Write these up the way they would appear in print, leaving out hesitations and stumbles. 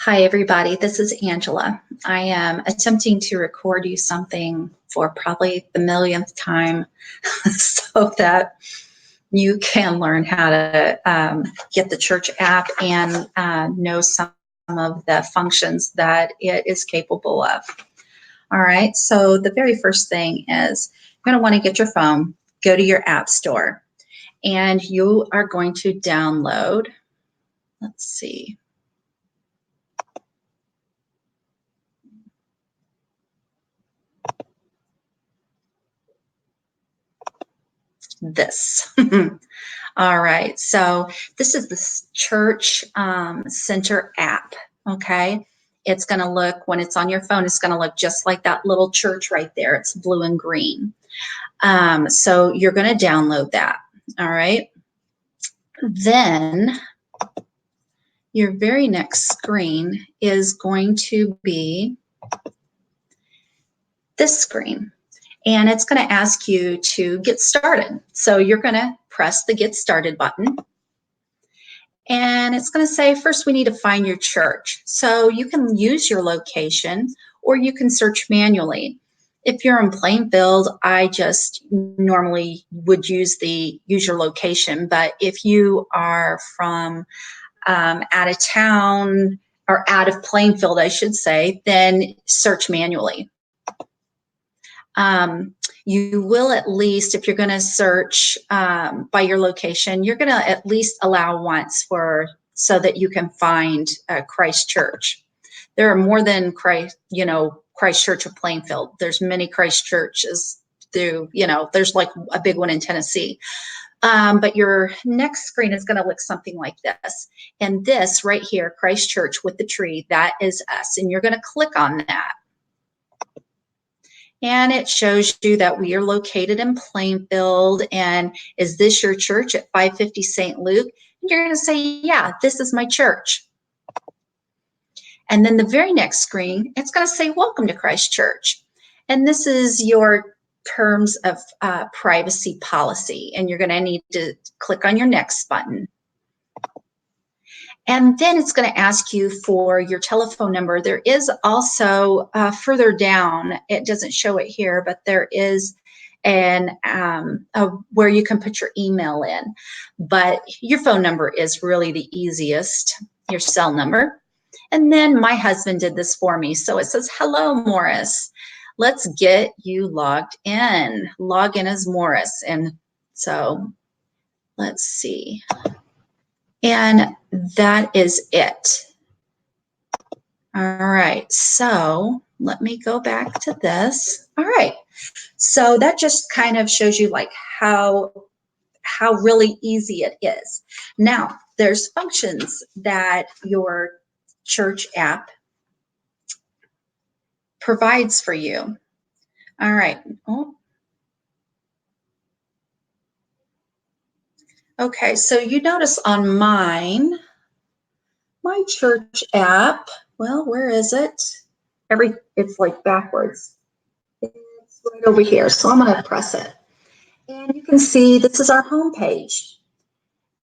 Hi, everybody. This is Angela. I am attempting to record you something for probably the millionth time so that you can learn how to get the church app and know some of the functions that it is capable of. All right, so the very first thing is you're going to want to get your phone, go to your app store, and you are going to download, let's see, this. All right, so this is the Church Center app, okay? It's gonna look, when it's on your phone, it's gonna look just like that little church right there. It's blue and green. So you're gonna download that, all right? Then your very next screen is going to be this screen. And it's gonna ask you to get started. So you're gonna press the Get Started button. And it's going to say, first, we need to find your church. So you can use your location or you can search manually. If you're in Plainfield, I just normally would use your location. But if you are from out of town or out of Plainfield, I should say, then search manually. You will at least, if you're going to search by your location, you're going to at least allow once so that you can find Christ Church. There are more than Christ Church of Plainfield. There's many Christ churches through, there's like a big one in Tennessee. But your next screen is going to look something like this. And this right here, Christ Church with the tree, that is us. And you're going to click on that. And it shows you that we are located in Plainfield. And is this your church at 550 St. Luke? And you're going to say, yeah, this is my church. And then the very next screen, it's going to say, welcome to Christ Church. And this is your terms of privacy policy. And you're going to need to click on your next button. And then it's going to ask you for your telephone number. There is also further down, it doesn't show it here, but there is where you can put your email in. But your phone number is really the easiest, your cell number. And then my husband did this for me. So it says, hello, Morris. Let's get you logged in. Log in as Morris. And so let's see. And that is it. All right, so let me go back to this. All right, so that just kind of shows you like how really easy it is. Now, there's functions that your church app provides for you. All right. Oh. Okay, so you notice on my church app, well, where is it? It's like backwards. It's right over here, so I'm going to press it. And you can see this is our home page.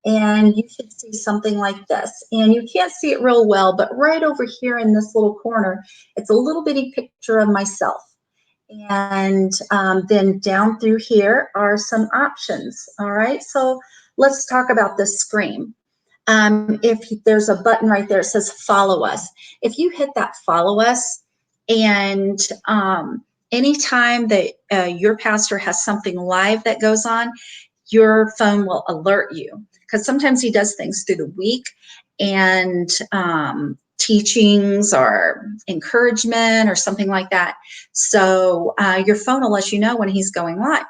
And you should see something like this. And you can't see it real well, but right over here in this little corner, it's a little bitty picture of myself. And then down through here are some options. All right, so let's talk about this screen. If there's a button right there, it says follow us. If you hit that follow us, and anytime that your pastor has something live that goes on, your phone will alert you, because sometimes he does things through the week, and teachings or encouragement or something like that. So your phone will let you know when he's going live.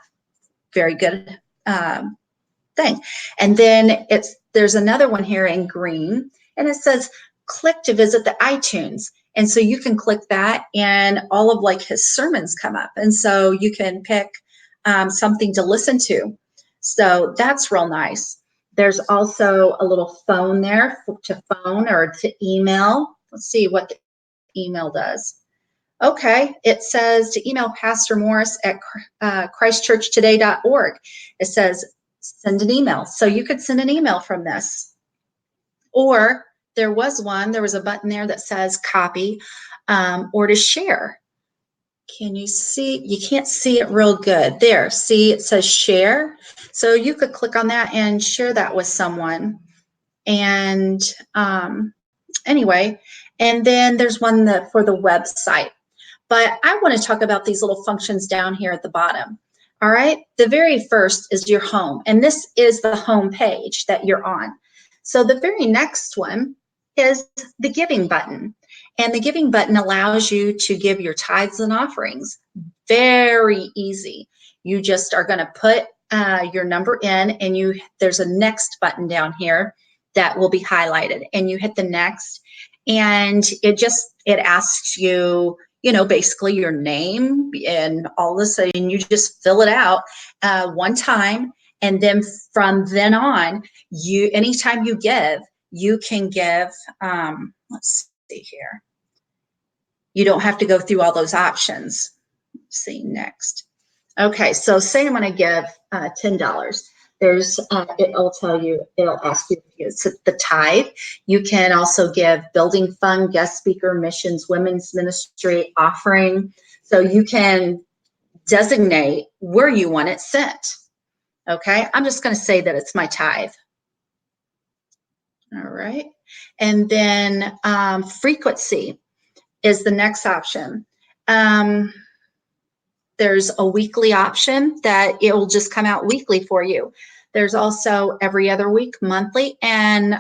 Very good thing. And then there's another one here in green, and it says click to visit the iTunes. And so you can click that, and all of like his sermons come up. And so you can pick something to listen to. So that's real nice. There's also a little phone there to phone or to email. Let's see what the email does. Okay, it says to email Pastor Morris at christchurchtoday.org. It says send an email. So you could send an email from this. Or there was a button there that says copy or to share. Can you see? You can't see it real good. There, see, it says share. So you could click on that and share that with someone. And anyway, and then there's one that for the website. But I want to talk about these little functions down here at the bottom. All right, the very first is your home, and this is the home page that you're on. So the very next one is the giving button. And the giving button allows you to give your tithes and offerings. Very easy. You just are going to put your number in, and there's a next button down here that will be highlighted, and you hit the next, and it asks you, basically your name and all this, and you just fill it out one time, and then from then on, anytime you give, you can give. Let's see here. You don't have to go through all those options. Let's see next. Okay, so say I'm going to give $10. It'll tell you, it'll ask you it's the tithe. You can also give building fund, guest speaker, missions, women's ministry, offering. So you can designate where you want it sent. Okay, I'm just going to say that it's my tithe. All right, and then frequency is the next option. There's a weekly option that it will just come out weekly for you. There's also every other week, monthly, and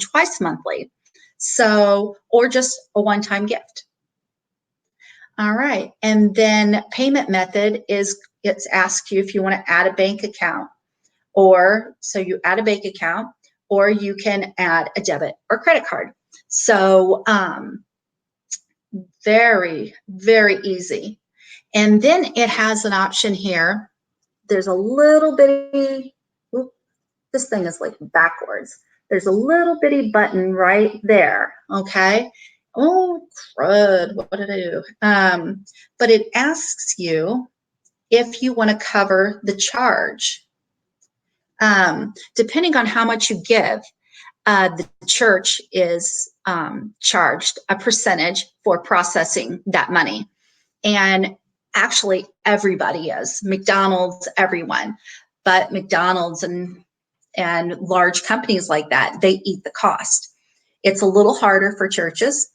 twice monthly. So, or just a one-time gift. All right, and then payment method it's asked you if you want to add a bank account, so you add a bank account, or you can add a debit or credit card. So very, very easy. And then it has an option here. There's a little bitty, this thing is like backwards. There's a little bitty button right there, okay? Oh, crud, what did I do? But it asks you if you want to cover the charge. Depending on how much you give, the church is charged a percentage for processing that money. And actually, everybody is. McDonald's, everyone. But McDonald's and large companies like that, they eat the cost. It's a little harder for churches,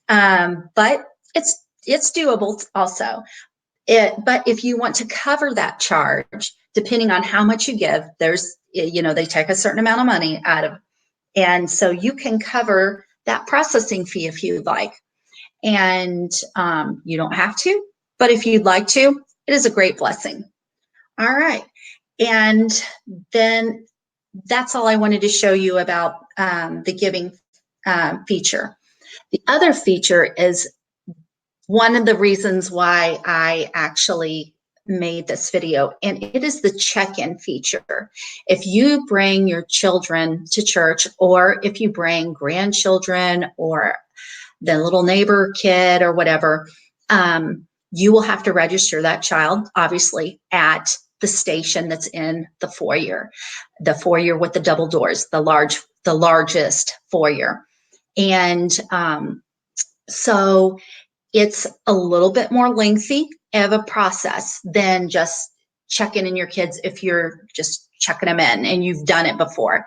but it's doable also. But if you want to cover that charge, depending on how much you give, they take a certain amount of money out of, and so you can cover that processing fee if you'd like. And you don't have to, but if you'd like to, it is a great blessing. All right, and then that's all I wanted to show you about the giving feature. The other feature is one of the reasons why I actually made this video, and it is the check-in feature. If you bring your children to church, or if you bring grandchildren or the little neighbor kid or whatever, you will have to register that child, obviously, at the station that's in the foyer with the double doors, the largest foyer. And so it's a little bit more lengthy of a process than just checking in your kids if you're just checking them in and you've done it before.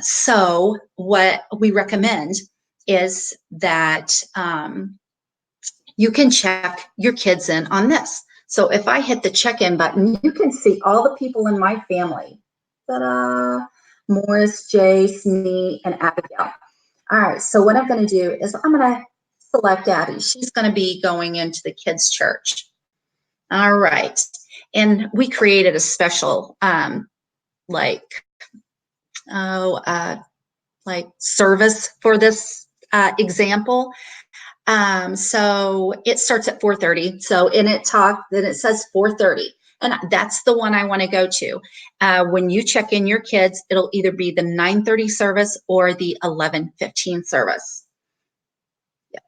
So what we recommend is that you can check your kids in on this. So if I hit the check-in button, you can see all the people in my family. Ta-da! Morris, Jace, me, and Abigail. All right, so what I'm going to do is I'm going to select Abby. She's going to be going into the kids' church. All right, and we created a special service for this example. So it starts at 4:30. So then it says 4:30, and that's the one I want to go to. When you check in your kids, it'll either be the 9:30 service or the 11:15 service. Yeah.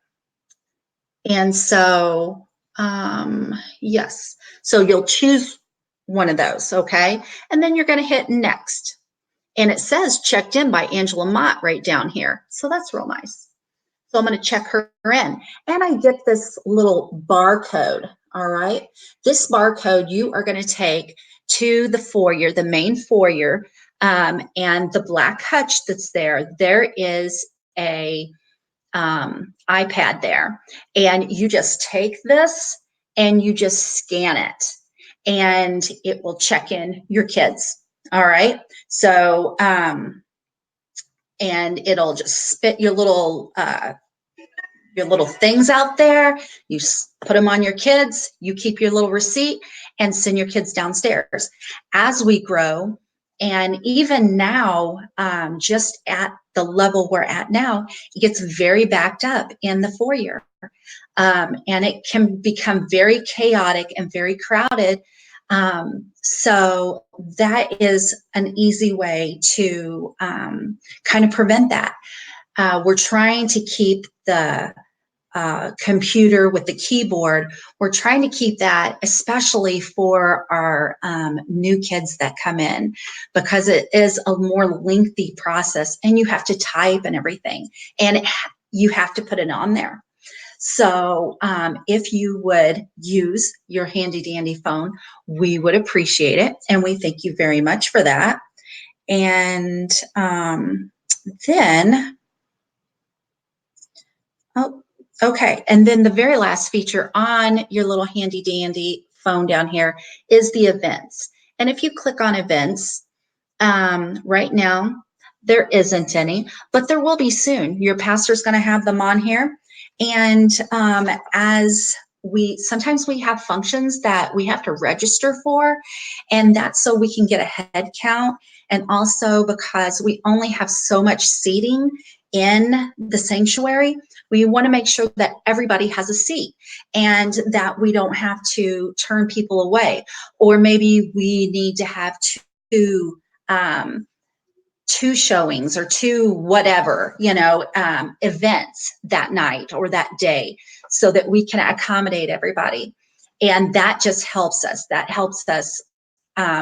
And so, yes. So you'll choose one of those, okay? And then you're going to hit next. And it says checked in by Angela Mott right down here. So that's real nice. So I'm going to check her in, and I get this little barcode. All right. This barcode you are going to take to the foyer, the main foyer, and the black hutch that's there. There is a iPad there, and you just take this and you just scan it, and it will check in your kids. All right. So, and it'll just spit your little things out there. You put them on your kids. You keep your little receipt and send your kids downstairs. As we grow, and even now, just at the level we're at now, it gets very backed up in the foyer. And it can become very chaotic and very crowded. So that is an easy way to kind of prevent that. We're trying to keep the computer with the keyboard. We're trying to keep that, especially for our new kids that come in, because it is a more lengthy process and you have to type and everything, and you have to put it on there. So if you would use your handy dandy phone, we would appreciate it, and we thank you very much for that. And then, oh, okay. And then the very last feature on your little handy dandy phone down here is the events. And if you click on events, right now, there isn't any, but there will be soon. Your pastor's going to have them on here. And as sometimes we have functions that we have to register for, and that's so we can get a head count. And also because we only have so much seating in the sanctuary, we want to make sure that everybody has a seat and that we don't have to turn people away. Or maybe we need to have two showings or two whatever, events that night or that day, so that we can accommodate everybody. And that just helps us. That helps us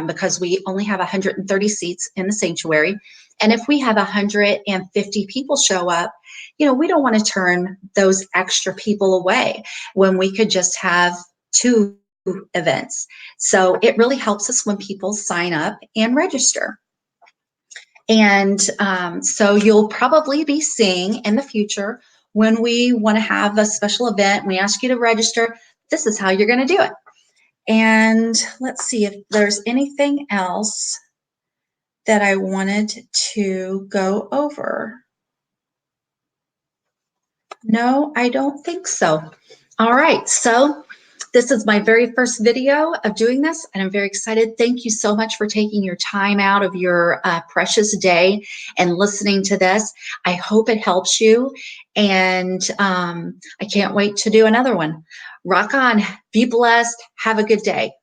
because we only have 130 seats in the sanctuary. And if we have 150 people show up, we don't want to turn those extra people away when we could just have 2 events. So it really helps us when people sign up and register. And so you'll probably be seeing in the future, when we want to have a special event, we ask you to register, this is how you're going to do it. And let's see if there's anything else that I wanted to go over. No, I don't think so. All right, so this is my very first video of doing this, and I'm very excited. Thank you so much for taking your time out of your precious day and listening to this. I hope it helps you, and I can't wait to do another one. Rock on, be blessed, have a good day.